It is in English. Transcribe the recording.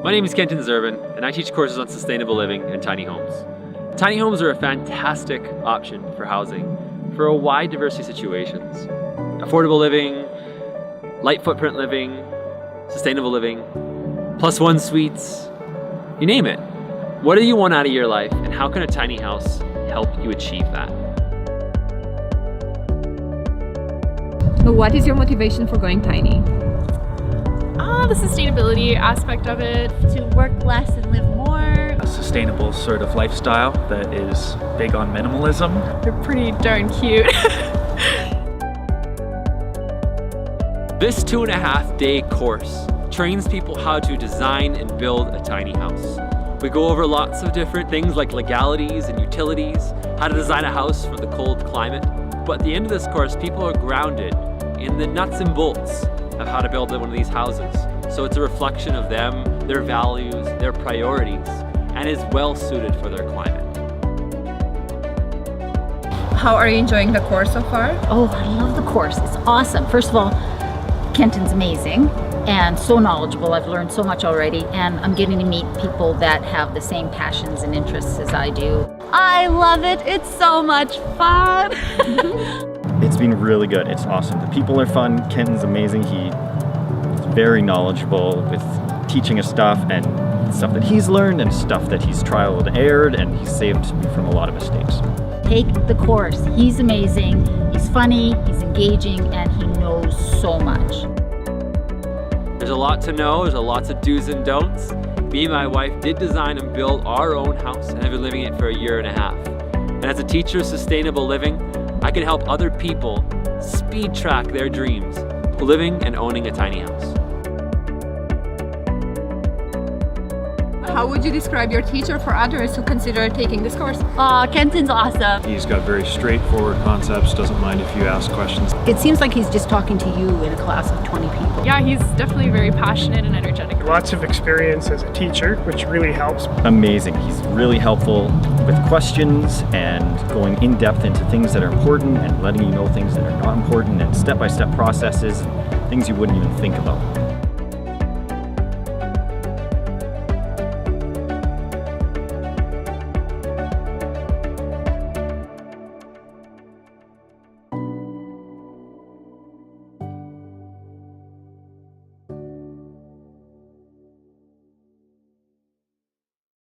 My name is Kenton Zervin, and I teach courses on sustainable living and tiny homes. Tiny homes are a fantastic option for housing for a wide diversity of situations. Affordable living, light footprint living, sustainable living, +1 suites, you name it. What do you want out of your life, and how can a tiny house help you achieve that? What is your motivation for going tiny? The sustainability aspect of it. To work less and live more. A sustainable sort of lifestyle that is big on minimalism. They're pretty darn cute. This 2.5-day course trains people how to design and build a tiny house. We go over lots of different things like legalities and utilities, how to design a house for the cold climate. But at the end of this course, people are grounded in the nuts and bolts of how to build one of these houses. So it's a reflection of them, their values, their priorities, and is well suited for their climate. How are you enjoying the course so far? Oh, I love the course. It's awesome. First of all, Kenton's amazing and so knowledgeable. I've learned so much already, and I'm getting to meet people that have the same passions and interests as I do. I love it. It's so much fun. It's been really good. It's awesome. The people are fun. Kenton's amazing. He's very knowledgeable with teaching us stuff and stuff that he's learned and stuff that he's trialed and errored, and he's saved me from a lot of mistakes. Take the course. He's amazing. He's funny. He's engaging, and he knows so much. There's a lot to know. There's a lots of do's and don'ts. Me and my wife did design and build our own house, and have been living in it for 1.5 years. And as a teacher of sustainable living, I can help other people speed track their dreams, living and owning a tiny house. How would you describe your teacher for others who consider taking this course? Kenton's awesome. He's got very straightforward concepts, doesn't mind if you ask questions. It seems like he's just talking to you in a class of 20 people. Yeah, he's definitely very passionate and energetic. Lots of experience as a teacher, which really helps. Amazing. He's really helpful with questions and going in depth into things that are important and letting you know things that are not important and step-by-step processes, things you wouldn't even think about.